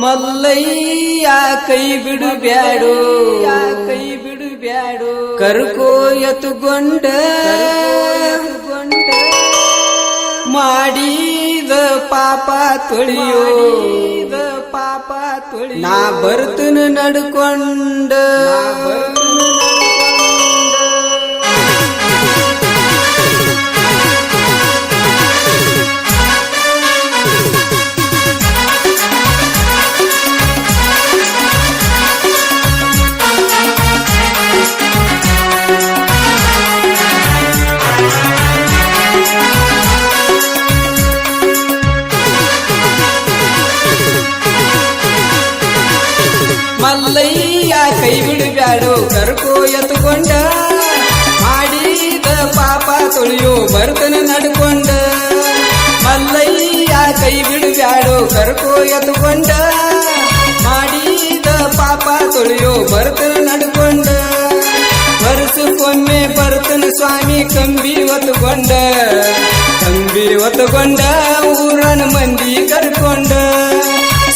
ಮಲ್ಲಯ್ಯ ಕೈ ಬಿಡು ಬ್ಯಾಡೋ ಕೈ ಬಿಡು ಬ್ಯಾಡೋ ಕರ್ಕೋ ಎತ್ತುಗೊಂಡ ಮಾಡಿದ ಪಾಪ ತೊಳಿಯೋ ಪಾಪ ತೊಳಿ ನಾ ಬರ್ತನ ನಡ್ಕೊಂಡ ಮಲ್ಲಯ್ಯ ಕೈ ಬಿಡು ಬ್ಯಾಡೋ ಕರ್ಕೋ ಎತ್ತುಕೊಂಡ ಮಾಡಿದ ಪಾಪ ತೊಳಿಯೋ ಬರ್ತನ ನಡ್ಕೊಂಡ ಮಲ್ಲಯ್ಯ ಕೈ ಬಿಡು ಬ್ಯಾಡೋ ಕರ್ಕೋ ಎತ್ತುಕೊಂಡ ಮಾಡಿದ ಪಾಪ ತೊಳಿಯೋ ಬರ್ತನ ನಡ್ಕೊಂಡ ವರ್ಷಕ್ಕೊಮ್ಮೆ ಬರ್ತನ ಸ್ವಾಮಿ ಕಂಬಿ ಹೊತ್ತುಕೊಂಡ ಊರನ ಮಂದಿ ಕರ್ಕೊಂಡ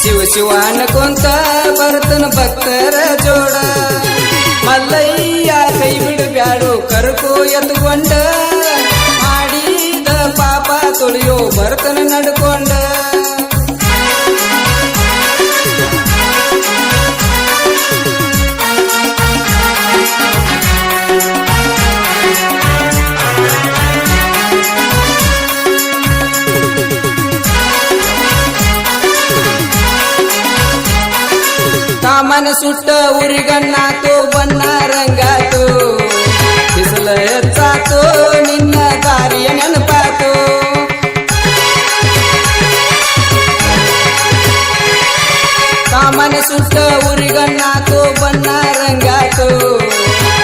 ಶಿವ ಶಿವ ಅನ್ಕೊಂತ ಬರ್ತನ ಭಕ್ತರ ಜೋಡ ಮಲ್ಲಯ್ಯ ಕೈ ಬಿಡು ಬ್ಯಾಡೋ ಕರ್ಕೋ ಎತ್ತುಕೊಂಡ ಮಾಡಿದ ಪಾಪ ತೊಳಿಯೋ ಬರ್ತನ ನಡ್ಕೊಂಡ ಕಾಮನ ಸುಟ್ಟ ಉರಿಗಣ್ಣಾತು ಬಣ್ಣ ರಂಗಾತು ಬಿಸಿಲ ಎತ್ತಾತು ನಿನ್ನ ದಾರಿಯ ನೆನಪಾತು ಕಾಮನ ಸುಟ್ಟ ಉರಿಗಣ್ಣಾತು ಬಣ್ಣ ರಂಗಾತು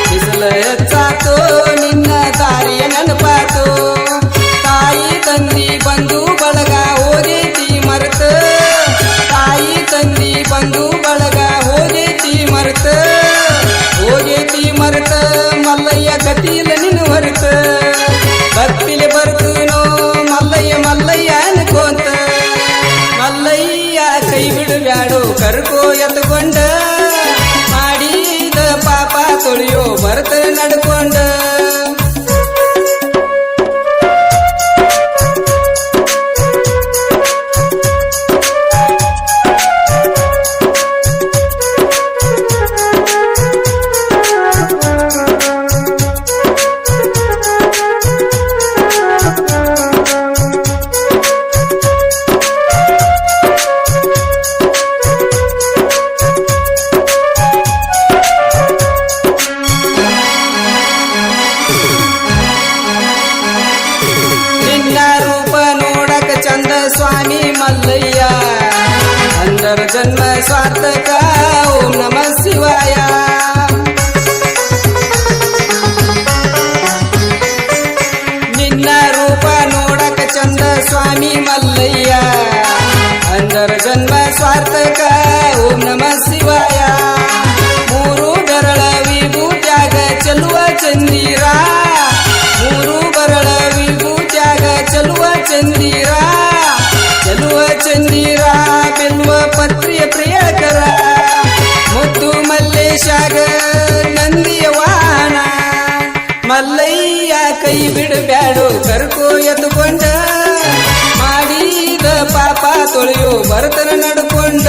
ಬಿಸಿಲ ಎತ್ತಾತು ನಿನ್ನ ದಾರಿಯ ನೆನಪಾತು ತಾಯಿ ತಂದಿ ಬಂಧು ಬಳಗ ಹೋಗೈತಿ ಮರೆತ ತಾಯಿ ತಂದಿ ಬಂಧು ಬಳಗ ಹೋಗೈತಿ ಮರೆತ ಮಲ್ಲಯ್ಯ ಗತಿಯಿಲ್ಲ ನಿನ್ನ ಹೊರತ ಭಕ್ತಿಲೆ ಬರ್ತನೋ ಮಲ್ಲಯ್ಯ ಅನ್ಕೋಂತ ಮಲ್ಲಯ್ಯ ಕೈ ಬಿಡು ಬ್ಯಾಡೋ ಕರ್ಕೋ ಎತ್ತುಕೊಂಡ ಮಾಡಿದ ಪಾಪ ತೊಳಿಯೋ ಬರ್ತನ ನಡ್ಕೊಂಡ ಸ್ವಾಮಿ ಮಲ್ಲಯ್ಯ ಅಂದರ ಜನ್ಮ ಸಾರ್ಥಕ ಓಂ ನಮಃ ಶಿವಾಯ ನಿನ್ನ ರೂಪ ನೋಡಕ ಚಂದ ಸ್ವಾಮಿ ಮಲ್ಲಯ್ಯ ಅಂದರ ಜನ್ಮ ಸಾರ್ಥಕ ಓಂ ನಮಃ ಶಿವಾಯ ಮೂರು ಬೆರಳ ವಿಭೂತ್ಯಾಗ ಚೆಲುವ ಚಂದಿರ ಮೂರು ಬೆರಳ ವಿಭೂತ್ಯಾಗ ಚೆಲುವ ಚಂದಿರ ಚಂದಿರ ಬೆಲ್ವ ಪತ್ರಿಯ ಪ್ರಿಯಕರ ಮುತ್ತು ಮಲ್ಲೇಶಾಗ ನಂದಿಯ ವಾಹನ ಮಲ್ಲಯ್ಯ ಕೈ ಬಿಡು ಬ್ಯಾಡೋ ಕರ್ಕೋ ಎತ್ತುಕೊಂಡ ಮಾಡಿದ ಪಾಪ ತೊಳೆಯೋ ಬರ್ತನ ನಡ್ಕೊಂಡ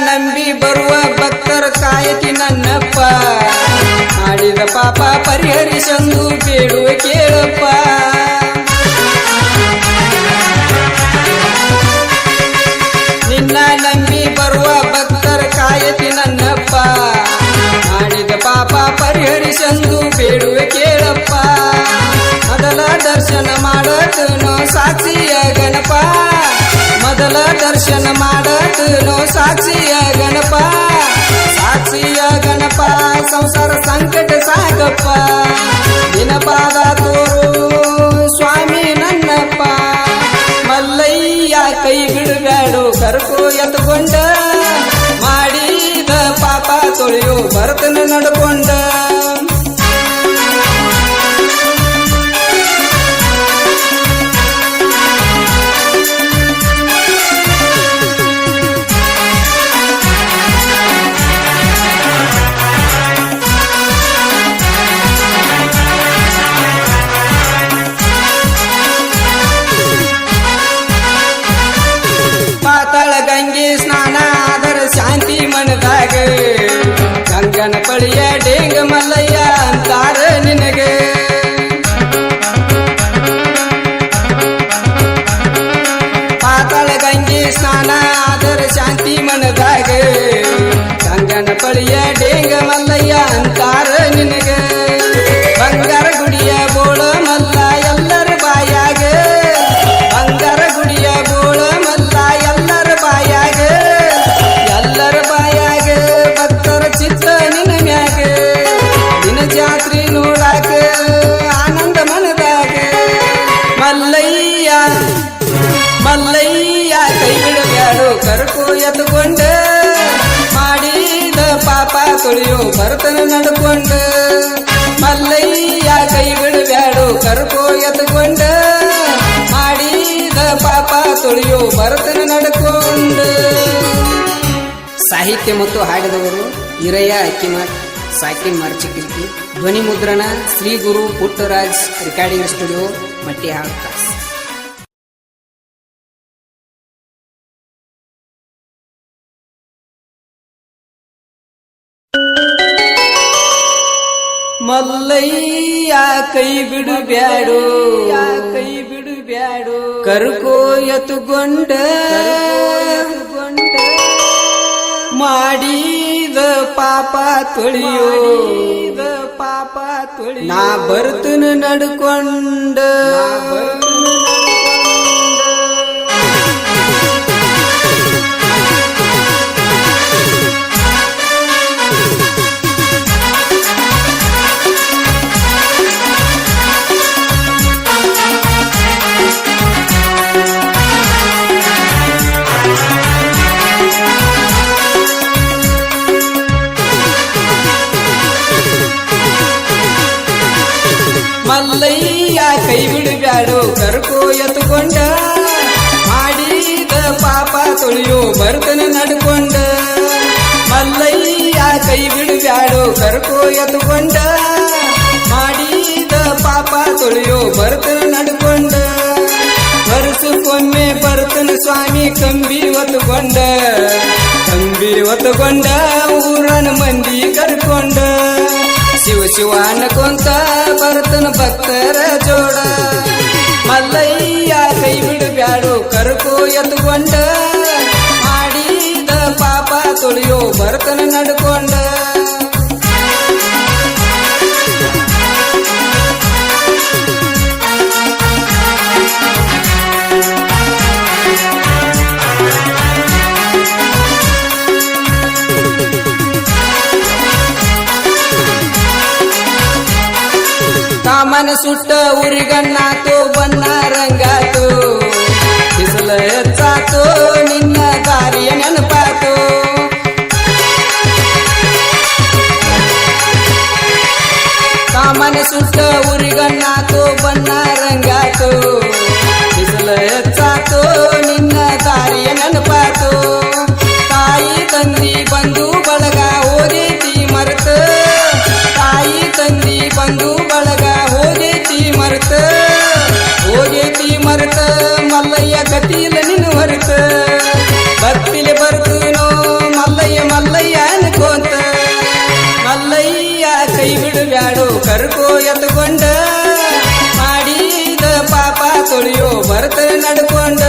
ನಂಬಿ ಬರುವ ಭಕ್ತರ ಕಾಯಕಿ ನನ್ನಪ್ಪ ಮಾಡಿದ ಪಾಪ ಪರಿಹರಿಸಂದು ಬೇಡುವ ಕೇಳಪ್ಪ ನಿನ್ನ ನಂಬಿ ಬರುವ ಭಕ್ತರ ಕಾಯಕಿ ನನ್ನಪ್ಪ ಮಾಡಿದ ಪಾಪ ಪರಿಹರಿಸಂದು ಬೇಡುವ ಕೇಳಪ್ಪ ಮೊದಲ ದರ್ಶನ ಮಾಡತನೋ ಸಾಕ್ಷಿಯ ಗಣಪ ಮೊದಲ ದರ್ಶನ ಮಾಡತನೋ ಸಾಕ್ಷಿಯ ಗಣಪ ಸಾಕ್ಷಿಯ ಗಣಪ ಸಂಸಾರ ಸಂಕಟ ಸಾಗಪ್ಪ ಭರತನ ನಡ್ಕೊಂಡ ಪಾತಾಳ ಗಂಗೆ ಸ್ನಾನ ಆದರ ಶಾಂತಿ ಮನದಾಗ ಗಂಗನ ಪಳಿಯ ಡೇಂಗ ಮಲ್ಲಯ್ಯ ಅಂತಾರ ನಿನಗೆ ಪಾತಾಳ ಗಂಗೆ ಸ್ನಾನ ಆದರ ಶಾಂತಿ ಮನದಾಗ ಗಂಗನ ಪಳಿಯ ಡೇಂಗ ಮಲ್ಲಯ್ಯ ಅಂತಾರ ನಿನಗೆ ಬಂಗಾರ ಗುಡಿಯ ಬೋಳ ಮಲ್ಲ ಎಲ್ಲರ ಬಾಯಾಗ ಬಂಗಾರ ಗುಡಿಯ ಬೋಳ ಮಲ್ಲ ಎಲ್ಲರ ಬಾಯಾಗ ಭಕ್ತರ ಚಿತ್ತ ನಿನ್ನ ಮ್ಯಾಗ ನಿನ್ನ ಜಾತ್ರೆ ನೋಡಾಕ ಆನಂದ ಮನದಾಗ ಮಲ್ಲಯ್ಯ ಮಲ್ಲಯ್ಯ ಕೈ ಬಿಡಬ್ಯಾಡು ಕರ್ಕೋ ಎತ್ತುಕೊಂಡ ಮಾಡಿದ ಪಾಪ ತೊಳೆಯೋ ಭರತನ ನಡ್ಕೊಂಡ ಮಲ್ಲಯ್ಯ ಕೈ ಬಿಡಬ್ಯಾಡು ಕರ್ಕೋ ಎತ್ತುಕೊಂಡ ಮಾಡಿದ ಪಾಪ ತೊಳೆಯೋ ಭರತನ ನಡ್ಕೊಂಡ. ಸಾಹಿತ್ಯ ಮತ್ತು ಹಾಡಿದವರು ಈರಯ್ಯ ಅಕ್ಕಿಮಠ್, ಸಾಕಿನ್ ಮರ್ಚಿಕಿಲ್ಕಿ. ಧ್ವನಿ ಮುದ್ರಣ Shri Guru Puttaraj recording studio, Mattihal cross. Mallayya ಕೈ ಬಿಡು ಬ್ಯಾಡು ಕರ್ಕೋ ಎತ್ತುಕೊಂಡ ಮಾಡಿದ ಪಾಪ ತೊಳೆಯೋ ನಾ ಬರ್ತನ ನಡ್ಕೊಂಡ ಮಲ್ಲಯ್ಯ ಕೈ ಬಿಡಬ್ಯಾಡು ಕರ್ಕೋ ಎತ್ತುಕೊಂಡ ಮಾಡಿದ ಪಾಪ ತೊಳೆಯೋ ಭರತನ ನಡ್ಕೊಂಡ ಮಲ್ಲಯ್ಯ ಕೈ ಬಿಡಬ್ಯಾಡು ಕರ್ಕೋ ಎತ್ತುಕೊಂಡ ಮಾಡಿದ ಪಾಪ ತೊಳೆಯೋ ಭರತನ ನಡ್ಕೊಂಡ ವರ್ಷಕ್ಕೊಮ್ಮೆ ಭರತನ ಸ್ವಾಮಿ ಕಂಬಿ ಹೊತ್ತುಕೊಂಡ ಊರನ ಮಂದಿ ಕರ್ಕೊಂಡ ಶಿವ ಶಿವ ಅನ್ನಕೊಂತ ಭರತನ ಭಕ್ತರ ಜೋಡ ಮಲ್ಲಯ್ಯ ಕೈ ಬಿಡಬ್ಯಾಡು ಕರ್ಕೋ ಎತ್ತುಕೊಂಡ ಮಾಡಿದ ಪಾಪ ತೊಳೆಯೋ ಭರತನ ನಡ್ಕೊಂಡ ಕಾಮನ ಸುಟ್ಟ ಉರಿಗಣ್ಣಾತು ಬನ್ನ ರಂಗಾತು ಬಿಸಿಲ ಹೆಚ್ಚಾತು ನಿನ್ನ ದಾರಿಯ ನೆನಪಾತು ಕಾಮನ ಸುಟ್ಟ ಉರಿಗಣ್ಣಾತು ಬನ್ನ ರಂಗಾತು ಬಿಸಿಲ ಹೆಚ್ಚಾತು ನಿನ್ನ ದಾರಿಯ ನೆನಪಾತು ತಾಯಿ ತಂದಿ ಬಂಧು ಬಳಗ ಓದೈತಿ ಮರೆತ ತಾಯಿ ತಂದಿ ಬಂಧು ಬಳಗ ಹೋಗೈತಿ ಮರೆತ ಮಲ್ಲಯ್ಯ ಗತಿಯಿಲ್ಲ ನಿನ್ನ ಹೊರತ ಭಕ್ತಿಲೆ ಬರ್ತನೋ ಮಲ್ಲಯ್ಯ ಅನ್ಕೋತ ಮಲ್ಲಯ್ಯ ಕೈ ಬಿಡಬ್ಯಾಡು ಕರ್ಕೋ ಎತ್ತುಕೊಂಡ ಮಾಡಿದ ಪಾಪ ತೊಳೆಯೋ ಭರತನ ನಡ್ಕೊಂಡ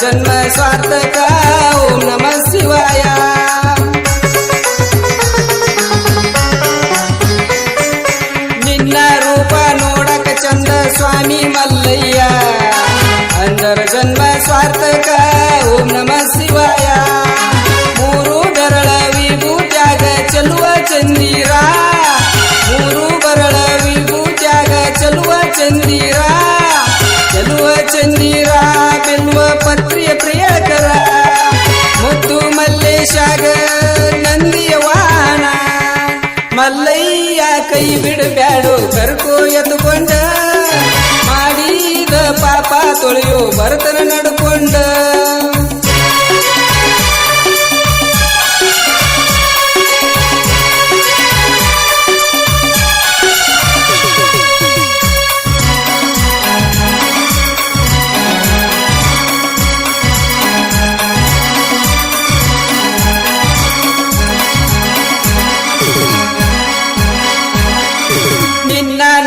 ಜನ್ಮ ಸಾರ್ಥಕ ಓಂ ನಮಃ ಶಿವಾಯ. ನಿನ್ನ ರೂಪ ನೋಡಕ ಚಂದ ಸ್ವಾಮಿ ಮಲ್ಲಯ್ಯ, ಅಂದರ ಜನ್ಮ ಸಾರ್ಥಕ ಓಂ ನಮಃ ಶಿವಾಯ. ಮೂರು ಬೆರಳ ವಿಭೂತ್ಯಾಗ ಚೆಲುವ ಚಂದಿರ, ಮೂರು ಬೆರಳ ವಿಭೂತ್ಯಾಗ ಚೆಲುವ ಚಂದಿರ, ಚೆಲುವ ಚಂದಿರ ಬೆಲ್ಲುವ ಪತ್ರಿಯ ಪ್ರಿಯಕರ, ಮುದ್ದು ಮಲ್ಲೇಶಾಗ ನಂದಿಯ ವಾಹನ. ಮಲ್ಲಯ್ಯ ಕೈ ಬಿಡಬ್ಯಾಡು ಕರ್ಕೋ ಎತ್ತುಕೊಂಡ, ಮಾಡಿದ ಪಾಪ ತೊಳೆಯೋ ಭರತನ ನಡ್ಕೊಂಡ.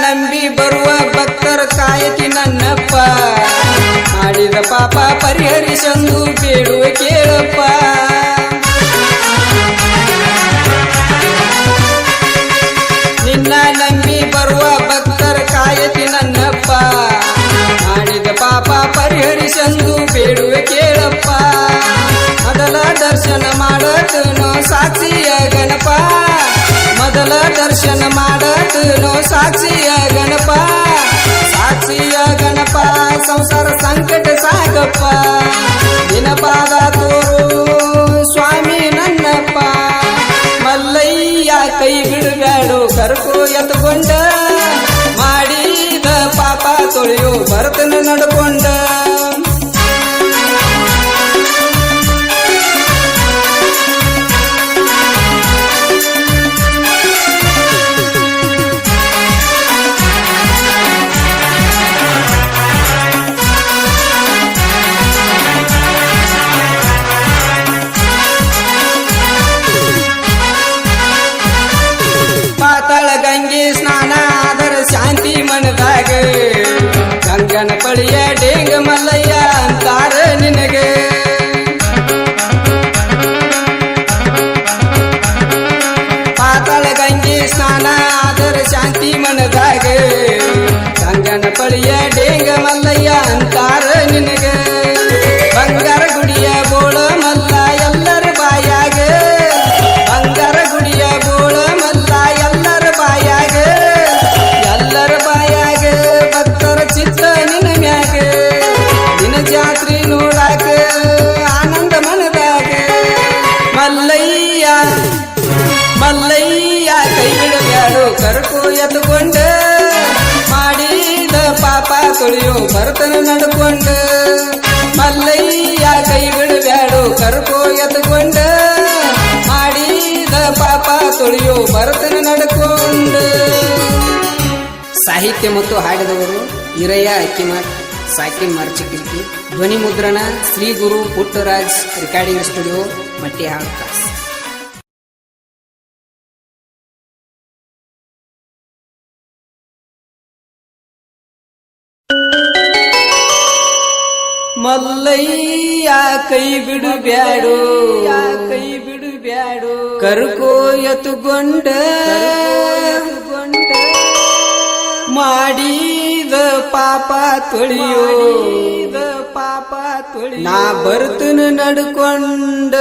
ನಂಬಿ ಬರುವ ಭಕ್ತರ ಕಾಯಕಿ ನನ್ನಪ್ಪ, ಮಾಡಿದ ಪಾಪ ಪರಿಹರಿಸಂದು ಬೇಡುವ ಕೇಳಪ್ಪ. ನಿನ್ನ ನಂಬಿ ಬರುವ ಭಕ್ತರ ಕಾಯಕಿ ನನ್ನಪ್ಪ, ಮಾಡಿದ ಪಾಪ ಪರಿಹರಿಸಂದು ಬೇಡುವ ಕೇಳಪ್ಪ. ಮೊದಲ ದರ್ಶನ ಮಾಡತನೋ ಸಾಕ್ಷಿಯ ಗಣಪ, ಮೊದಲ ದರ್ಶನ ಮಾಡತನೋ ಸಾಕ್ಷಿಯ ಗಣಪ, ಸಾಕ್ಷಿಯ ಗಣಪ ಸಂಸಾರ ಸಂಕಟ ಸಾಗಪ್ಪ. ದಿನಪಾದ ತೋರು ಸ್ವಾಮಿ ನನ್ನಪ್ಪ, ಮಲ್ಲಯ್ಯ ಕೈ ಬಿಡಬ್ಯಾಡು ಕರ್ಕೋ ಎತ್ತುಕೊಂಡ, ಮಾಡಿದ ಪಾಪ ತೊಳೆಯೋ ಭರತನ ನಡ್ಕೊಂಡ. ಪಾತಾಳ ಗಂಗೆ ಸ್ನಾನ ಆದರ ಶಾಂತಿ ಮನದಾಗ, ಗಂಗನ ಪಳಿಯ ಡೇಂಗ ಮಲ್ಲಯ್ಯ ಅಂತಾರ ನಿನಗೆ. ಪಾತಾಳ ಗಂಗೆ ಸ್ನಾನ ಆದರ ಶಾಂತಿ ಮನದಾಗ, ಗಂಗನ ಪಳಿಯ ಡೇಂಗ ಮಲ್ಲಯ್ಯ ಅಂತಾರ ನಿನಗೆ. ಬಂಗಾರ ಗುಡಿಯ ಬೋಳ ಮಲ್ಲ ಎಲ್ಲರ ಬಾಯಾಗ, ಬಂಗಾರ ಗುಡಿಯ ಬೋಳ ಮಲ್ಲ ಎಲ್ಲರ ಬಾಯಾಗ, ಎಲ್ಲರ ಬಾಯಾಗ ಭಕ್ತರ ಚಿತ್ತ ನಿನ್ನ ಮ್ಯಾಗ. ನಿನ್ನ ಜಾತ್ರೆ ನೋಡಾಕ ಆನಂದ ಮನದಾಗ, ಮಲ್ಲಯ್ಯ ಮಲ್ಲಯ್ಯ ಕೈ ಬಿಡಬ್ಯಾಡು ಕರ್ಕೋ ಎತ್ತುಕೊಂಡ, ಮಾಡಿದ ಪಾಪ ತೊಳೆಯೋ ಭರತನ ನಡ್ಕೊಂಡ. ಮಲ್ಲಯ್ಯ ಕೈ ಬಿಡಬ್ಯಾಡು ಕರ್ಕೋ ಎತ್ತುಕೊಂಡ, ಮಾಡಿದ ಪಾಪ ತೊಳೆಯೋ ಭರತನ ನಡ್ಕೊಂಡ. ಸಾಹಿತ್ಯ ಮತ್ತು ಹಾಡಿದವರು ಹಿರಯ್ಯ ಅಕ್ಕಿಮಠ್, ಸಾಕಿನ್ ಮರ್ಚಿಕಿಲ್ಕಿ. ಧ್ವನಿ ಮುದ್ರಣ Shri Guru Puttaraj recording studio, Mattihal cross. Mallayya ಕೈ ಬಿಡಬ್ಯಾಡು ಕೈ ಬಿಡಬ್ಯಾಡು ಕರ್ಕೋ ಎತ್ತುಕೊಂಡ, ಮಾಡಿದ ಪಾಪ ತೊಳೆಯೋ ಪಾಪ ತೊಳೆಯೋ. ನಾ ಬರ್ತನ ನಡ್ಕೊಂಡ,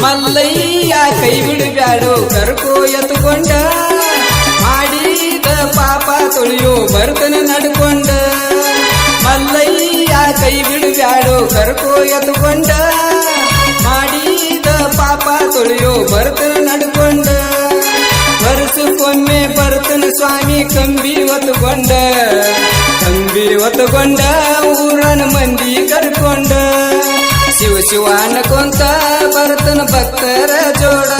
ಮಲ್ಲಯ್ಯ ಕೈ ಬಿಡಬ್ಯಾಡು ಕರ್ಕೋ ಎತ್ತುಕೊಂಡ, ಮಾಡಿದ ಪಾಪ ತೊಳೆಯೋ ಭರತನ ನಡ್ಕೊಂಡ. ಮಲ್ಲಯ್ಯ ಕೈ ಬಿಡಬ್ಯಾಡು ಕರ್ಕೋ ಎತ್ತುಕೊಂಡ, ಮಾಡಿದ ಪಾಪ ತೊಳೆಯೋ ಭರತನ ನಡ್ಕೊಂಡ. ವರ್ಷಕ್ಕೊಮ್ಮೆ ಭರತನ ಸ್ವಾಮಿ ಕಂಬಿ ಹೊತ್ತುಕೊಂಡ, ಕಂಬಿ ಹೊತ್ತುಕೊಂಡ ಊರನ ಮಂದಿ ಕರ್ಕೊಂಡ. ಶಿವ ಶಿವ ಅನ್ಕೊಂತ ಬರ್ತನ ಭಕ್ತರ ಜೋಡ